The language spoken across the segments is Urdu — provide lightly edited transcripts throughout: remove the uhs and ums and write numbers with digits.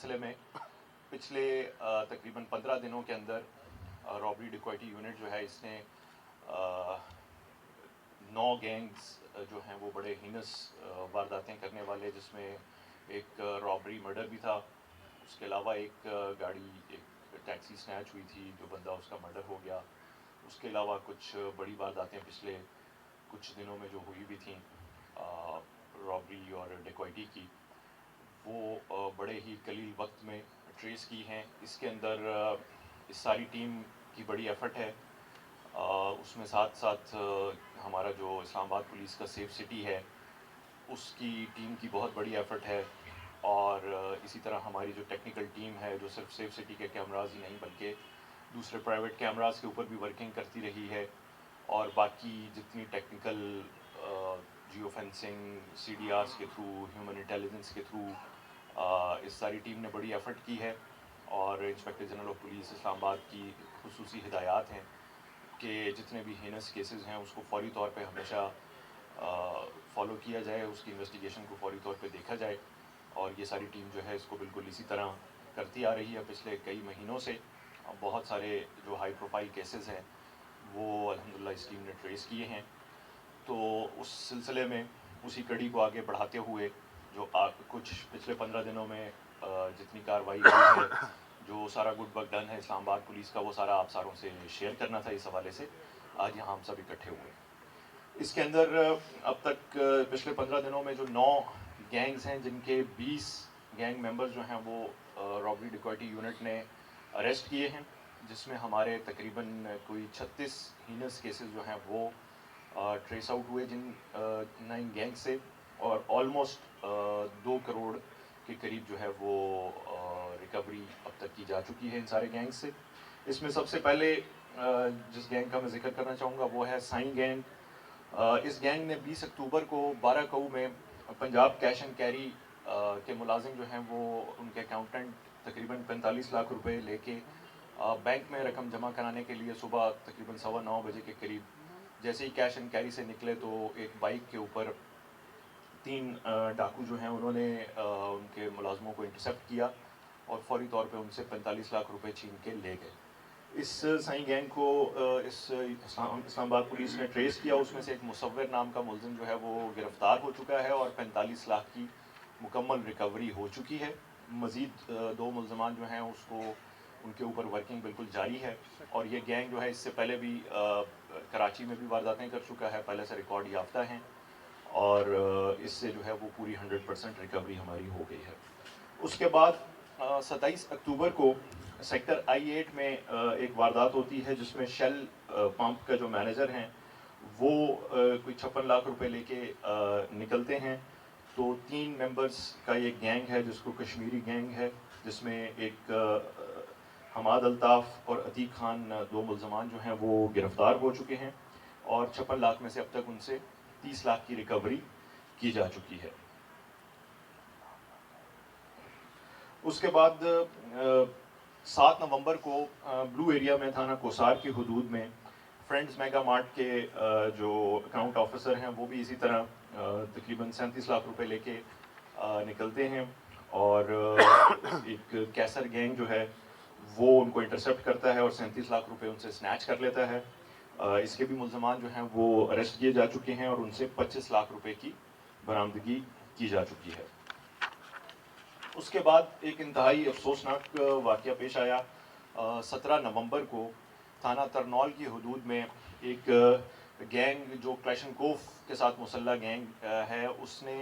سلسلے میں پچھلے تقریباً 15 دنوں کے اندر رابری ڈکوائٹی یونٹ جو ہے اس نے 9 گینگز جو ہیں وہ بڑے ہینس وارداتیں کرنے والے، جس میں ایک رابری مرڈر بھی تھا، اس کے علاوہ ایک گاڑی ایک ٹیکسی سنیچ ہوئی تھی جو بندہ اس کا مرڈر ہو گیا، اس کے علاوہ کچھ بڑی وارداتیں پچھلے کچھ دنوں میں جو ہوئی بھی تھیں رابری اور ڈکوائٹی کی، وہ بڑے ہی قلیل وقت میں ٹریس کی ہیں۔ اس کے اندر اس ساری ٹیم کی بڑی ایفرٹ ہے، اس میں ساتھ ساتھ ہمارا جو اسلام آباد پولیس کا سیف سٹی ہے اس کی ٹیم کی بہت بڑی ایفرٹ ہے، اور اسی طرح ہماری جو ٹیکنیکل ٹیم ہے جو صرف سیف سٹی کے کیمراز ہی نہیں بلکہ دوسرے پرائیویٹ کیمراز کے اوپر بھی ورکنگ کرتی رہی ہے، اور باقی جتنی technical geo fencing C D Rs کے تھرو ہیومن انٹیلیجنس کے تھرو اس ساری ٹیم نے بڑی ایفرٹ کی ہے، اور inspector general of police Islamabad کی خصوصی ہدایات ہیں کہ جتنے بھی ہینس کیسز ہیں اس کو فوری طور پہ ہمیشہ فالو کیا جائے، اس کی انویسٹیگیشن کو فوری طور پہ دیکھا جائے، اور یہ ساری ٹیم جو ہے اس کو بالکل اسی طرح کرتی آ رہی ہے پچھلے کئی مہینوں سے۔ بہت سارے جو ہائی پروفائل کیسز ہیں وہ الحمدللہ اس ٹیم نے ٹریس کیے ہیں، تو اس سلسلے میں اسی کڑی کو آگے بڑھاتے ہوئے جو کچھ پچھلے 15 دنوں میں جتنی کارروائی ہوئی ہے، جو سارا گڈ ورک ڈن ہے اسلام آباد پولیس کا، وہ سارا آپ ساروں سے شیئر کرنا تھا۔ اس حوالے سے آج یہاں ہم سب اکٹھے ہوئے۔ اس کے اندر اب تک پچھلے 15 دنوں میں جو 9 گینگز ہیں جن کے 20 گینگ ممبرز جو ہیں وہ رابری ڈکوائٹی یونٹ نے اریسٹ کیے ہیں، جس میں ہمارے تقریباً کوئی 36 ہینس کیسز جو ہیں وہ ٹریس آؤٹ ہوئے جن 9 گینگ سے، اور آلموسٹ 2 کروڑ کے قریب جو ہے وہ ریکوری اب تک کی جا چکی ہے ان سارے گینگ سے۔ اس میں سب سے پہلے جس گینگ کا میں ذکر کرنا چاہوں گا وہ ہے سائن گینگ۔ اس گینگ نے 20 اکتوبر کو 12 کو میں پنجاب کیش اینڈ کیری کے ملازم جو ہیں وہ ان کے اکاؤنٹنٹ تقریباً 45 لاکھ روپے لے کے بینک میں رقم جمع کرانے کے لیے صبح تقریباً 9:15 بجے کے قریب جیسے ہی کیش اینڈ کیری سے نکلے تو ایک بائک کے اوپر 3 ڈاکو جو ہیں انہوں نے ان کے ملازموں کو انٹرسیپٹ کیا اور فوری طور پہ ان سے 45 لاکھ روپے چھین کے لے گئے۔ اس سائیں گینگ کو اسلام آباد پولیس نے ٹریس کیا، اس میں سے ایک مصور نام کا ملزم جو ہے وہ گرفتار ہو چکا ہے اور 45 لاکھ کی مکمل ریکوری ہو چکی ہے۔ مزید 2 ملزمان جو ہیں اس کو ان کے اوپر ورکنگ بالکل جاری ہے، اور یہ گینگ جو ہے اس سے پہلے بھی کراچی میں بھی وارداتیں کر چکا ہے، پہلے سے ریکارڈ یافتہ ہیں، اور اس سے جو ہے وہ پوری 100% ریکوری ہماری ہو گئی ہے۔ اس کے بعد 27 اکتوبر کو سیکٹر I-8 میں ایک واردات ہوتی ہے جس میں شیل پمپ کا جو مینیجر ہیں وہ کوئی 56 لاکھ روپے لے کے نکلتے ہیں، تو 3 ممبرز کا یہ گینگ ہے جس کو کشمیری گینگ ہے، جس میں ایک حماد الطاف اور عتیق خان 2 ملزمان جو ہیں وہ گرفتار ہو چکے ہیں، اور 56 لاکھ میں سے اب تک ان سے 30 لاکھ کی ریکوری کی جا چکی ہے۔ اس کے بعد 7 نومبر کو بلو ایریا میں تھانہ کوسار کی حدود میں فرینڈز میگا مارٹ کے جو اکاؤنٹ آفیسر ہیں وہ بھی اسی طرح تقریباً 37 لاکھ روپے لے کے نکلتے ہیں، اور ایک کیسر گینگ جو ہے وہ ان کو انٹرسیپٹ کرتا ہے اور 37 لاکھ روپے ان سے سنیچ کر لیتا ہے۔ اس کے بھی ملزمان جو ہیں وہ اریسٹ کیے جا چکے ہیں اور ان سے 25 لاکھ روپے کی برآمدگی کی جا چکی ہے۔ اس کے بعد ایک انتہائی افسوسناک واقعہ پیش آیا 17 نومبر کو تھانہ ترنول کی حدود میں ایک گینگ جو کلیشن کوف کے ساتھ مسلح گینگ ہے، اس نے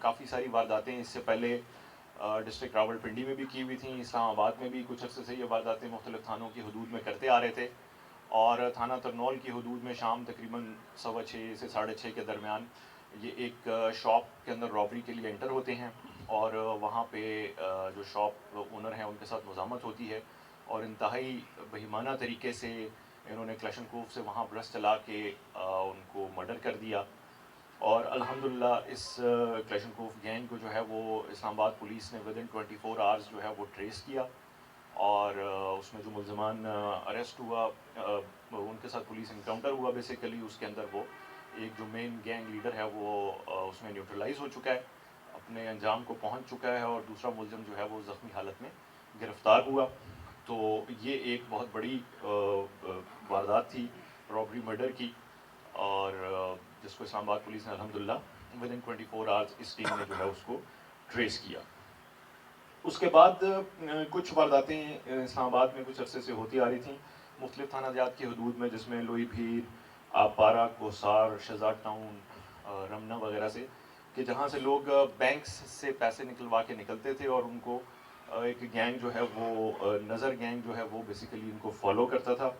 کافی ساری وارداتیں اس سے پہلے ڈسٹرکٹ راولپنڈی میں بھی کی ہوئی تھیں، اسلام آباد میں بھی کچھ عرصے سے یہ وارداتیں مختلف تھانوں کی حدود میں کرتے آ رہے تھے، اور تھانہ ترنول کی حدود میں شام تقریباً 6:15 سے 6:30 کے درمیان یہ ایک شاپ کے اندر رابری کے لیے انٹر ہوتے ہیں، اور وہاں پہ جو شاپ اونر ہیں ان کے ساتھ مزاحمت ہوتی ہے، اور انتہائی بہیمانہ طریقے سے انہوں نے کلیشن کوف سے وہاں برس چلا کے ان کو مرڈر کر دیا، اور الحمدللہ اس کلیشن کوف گینگ کو جو ہے وہ اسلام آباد پولیس نے ودن 24 آورز جو ہے وہ ٹریس کیا، اور اس میں جو ملزمان اریسٹ ہوا ان کے ساتھ پولیس انکاؤنٹر ہوا بیسیکلی، اس کے اندر وہ ایک جو مین گینگ لیڈر ہے وہ اس میں نیوٹرلائز ہو چکا ہے۔ اپنے انجام کو پہنچ چکا ہے اور دوسرا ملزم جو ہے وہ زخمی حالت میں گرفتار ہوا. تو یہ ایک بہت بڑی واردات تھی رابری مرڈر کی, اور جس کو اسلام آباد پولیس نے الحمدللہ ود ان 24 آورس اس ٹیم نے جو ہے اس کو ٹریس کیا. اس کے بعد کچھ وارداتیں اسلام آباد میں کچھ عرصے سے ہوتی آ رہی تھیں مختلف تھانہ جات کی حدود میں, جس میں لوئی بھیر, آپارہ, کوسار, شہزاد ٹاؤن, رمنا وغیرہ سے, کہ جہاں سے لوگ بینکس سے پیسے نکلوا کے نکلتے تھے اور ان کو ایک گینگ جو ہے وہ نظر گینگ جو ہے وہ بیسیکلی ان کو فالو کرتا تھا.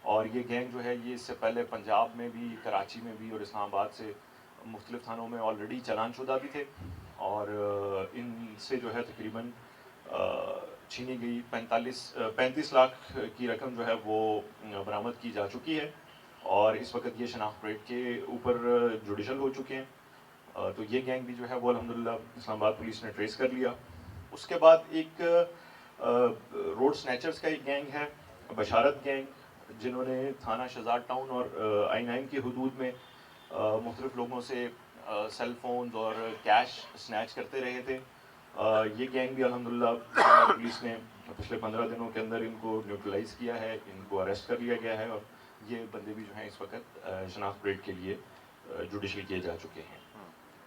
اور یہ گینگ جو ہے یہ اس سے پہلے پنجاب میں بھی, کراچی میں بھی اور اسلام آباد سے مختلف تھانوں میں آلریڈی چلان شدہ بھی تھے, اور ان سے جو ہے تقریباً چھینی گئی 35 لاکھ کی رقم جو ہے وہ برآمد کی جا چکی ہے, اور اس وقت یہ شناخت ریٹ کے اوپر جوڈیشل ہو چکے ہیں. تو یہ گینگ بھی جو ہے وہ الحمدللہ اسلام آباد پولیس نے ٹریس کر لیا. اس کے بعد ایک روڈ سنیچرز کا ایک گینگ ہے, بشارت گینگ, جنہوں نے تھانہ شہزاد ٹاؤن اور I9 کی حدود میں مختلف لوگوں سے سیل فونز اور کیش سنیچ کرتے رہے تھے. یہ گینگ بھی الحمدللہ اسلام آباد پولیس نے پچھلے 15 دنوں کے اندر ان کو نیوٹرلائز کیا ہے, ان کو اریسٹ کر لیا گیا ہے, اور یہ بندے بھی جو ہیں اس وقت شناخت ریٹ کے لیے جوڈیشل کیے جا چکے ہیں.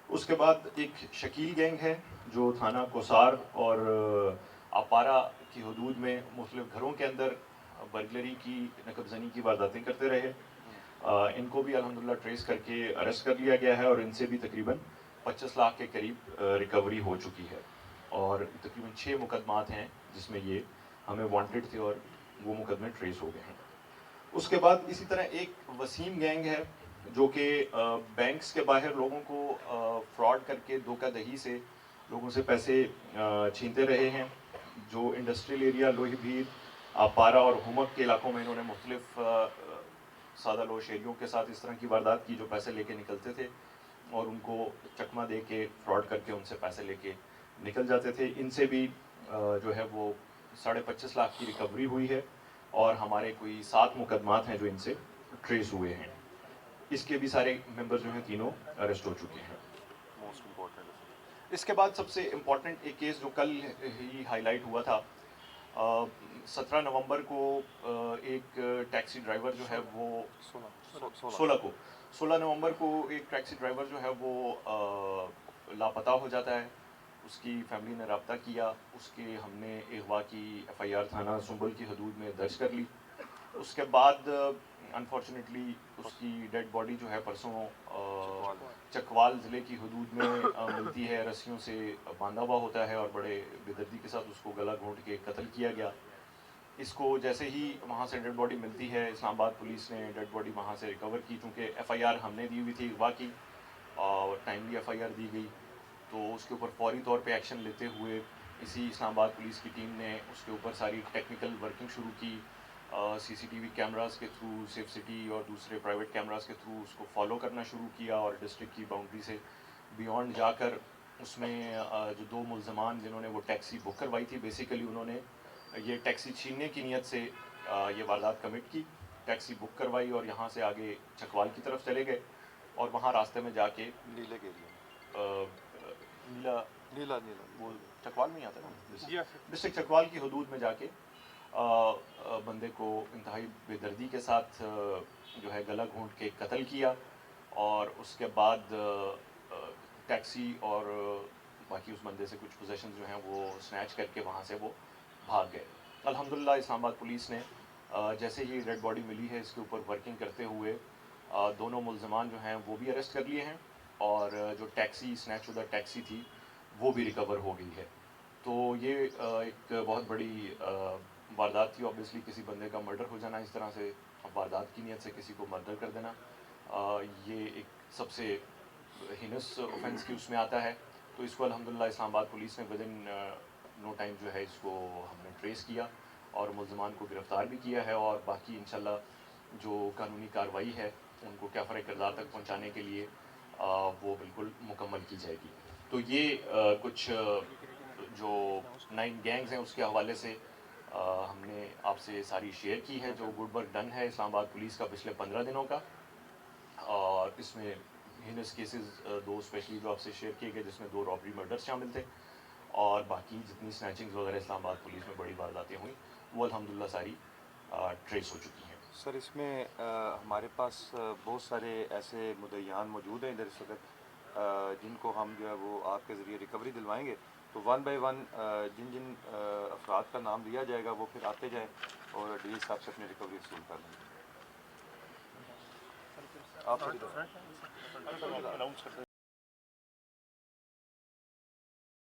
اس کے بعد ایک شکیل گینگ ہے جو تھانہ کوسار اور آپارہ کی حدود میں مختلف گھروں کے اندر برگلری کی, نقب زنی کی وارداتیں کرتے رہے. ان کو بھی الحمدللہ ٹریس کر کے اریسٹ کر لیا گیا ہے, اور ان سے بھی تقریباً 25 لاکھ کے قریب ریکوری ہو چکی ہے, اور تقریباً 6 مقدمات ہیں جس میں یہ ہمیں وانٹڈ تھے اور وہ مقدمے ٹریس ہو گئے ہیں. اس کے بعد اسی طرح ایک وسیم گینگ ہے جو کہ بینکس کے باہر لوگوں کو فراڈ کر کے دھوکہ دہی سے لوگوں سے پیسے چھینتے رہے ہیں, جو انڈسٹریل ایریا لوہی بھیر, آپارہ اور ہومک کے علاقوں میں انہوں نے مختلف سادہ لو شہریوں کے ساتھ اس طرح کی واردات کی جو پیسے لے کے نکلتے تھے اور ان کو چکمہ دے کے فراڈ کر کے ان سے پیسے لے کے نکل جاتے تھے. ان سے بھی جو ہے وہ 25.5 لاکھ کی ریکوری ہوئی ہے, اور ہمارے کوئی 7 مقدمات ہیں جو ان سے ٹریس ہوئے ہیں. اس کے بھی سارے ممبر جو ہیں تینوں اریسٹ ہو چکے ہیں. اس کے بعد سب سے امپورٹنٹ ایک کیس جو کل ہی ہائی لائٹ ہوا تھا, 17 نومبر کو ایک ٹیکسی ڈرائیور جو ہے وہ 16 نومبر کو ایک ٹیکسی ڈرائیور جو ہے وہ لاپتہ ہو جاتا ہے. اس کی فیملی نے رابطہ کیا, اس کے ہم نے اغوا کی FIR تھانہ سنبل کی حدود میں درج کر لی. اس کے بعد انفارچونیٹلی اس کی ڈیڈ باڈی جو ہے پرسوں چکوال ضلع کی حدود میں ملتی ہے, رسیوں سے باندھا ہوا ہوتا ہے, اور بڑے بے دردی کے ساتھ اس کو گلا گھونٹ کے قتل کیا گیا. اس کو جیسے ہی وہاں سے ڈیڈ باڈی ملتی ہے, اسلام آباد پولیس نے ڈیڈ باڈی وہاں سے ریکور کی, چونکہ FIR ہم نے دی ہوئی تھی اغوا کی, اور ٹائملی FIR دی گئی, تو اس کے اوپر فوری طور پہ ایکشن لیتے ہوئے اسی اسلام آباد پولیس کی ٹیم نے اس کے اوپر ساری ٹیکنیکل ورکنگ شروع کی. CCTV کیمراز کے تھرو, سیف سٹی اور دوسرے پرائیویٹ کیمراز کے تھرو اس کو فالو کرنا شروع کیا, اور ڈسٹرکٹ کی باؤنڈری سے بیونڈ جا کر اس میں جو 2 ملزمان جنہوں نے وہ ٹیکسی بک کروائی تھی, بیسیکلی انہوں نے یہ ٹیکسی چھیننے کی نیت سے یہ واردات کمٹ کی. ٹیکسی بک کروائی اور یہاں سے آگے چکوال کی طرف چلے گئے, اور وہاں راستے میں جا کے نیلے کے ایریا نیلا وہ چکوال میں ہی آتا ہے نا, ڈسٹرکٹ چکوال کی حدود میں جا کے بندے کو انتہائی بے دردی کے ساتھ جو ہے گلا گھونٹ کے قتل کیا, اور اس کے بعد ٹیکسی اور باقی اس بندے سے کچھ پوزیشنز جو ہیں وہ سنیچ کر کے وہاں سے وہ بھاگ گئے. الحمدللہ اسلام آباد پولیس نے جیسے ہی ڈیڈ باڈی ملی ہے اس کے اوپر ورکنگ کرتے ہوئے دونوں ملزمان جو ہیں وہ بھی اریسٹ کر لیے ہیں, اور جو ٹیکسی سنیچ شدہ ٹیکسی تھی وہ بھی ریکور ہو گئی ہے. تو یہ ایک بہت بڑی واردات تھی. اوبیسلی کسی بندے کا مرڈر ہو جانا اس طرح سے, واردات کی نیت سے کسی کو مرڈر کر دینا, یہ ایک سب سے ہینس اوفینس کی اس میں آتا ہے. تو اس کو الحمدللہ اسلام آباد پولیس نے ود ان نو ٹائم جو ہے اس کو ہم نے ٹریس کیا اور ملزمان کو گرفتار بھی کیا ہے, اور باقی انشاءاللہ جو قانونی کارروائی ہے ان کو کیفر کردار تک پہنچانے کے لیے وہ بالکل مکمل کی جائے گی. تو یہ کچھ جو 9 گینگز ہیں اس کے حوالے سے ہم نے آپ سے ساری شیئر کی ہے, جو گڈ ورک ڈن ہے اسلام آباد پولیس کا پچھلے 15 دنوں کا, اور اس میں ہینس کیسز دو اسپیشلی جو آپ سے شیئر کیے گئے جس میں 2 رابری مرڈرس شامل تھے، اور باقی جتنی اسنیچنگز وغیرہ اسلام آباد پولیس میں بڑی وارداتیں ہوئیں وہ الحمدللہ ساری ٹریس ہو چکی ہیں۔ سر اس میں ہمارے پاس بہت سارے ایسے مدعیان موجود ہیں ادھر اس وقت جن کو ہم جو ہے وہ آپ کے ذریعے ریکوری دلوائیں گے، تو 1 بائی 1 جن جن افراد کا نام دیا جائے گا وہ پھر آتے جائیں اور ڈی صاحب سے اپنی ریکوری وصول کر لیں گے۔ آپ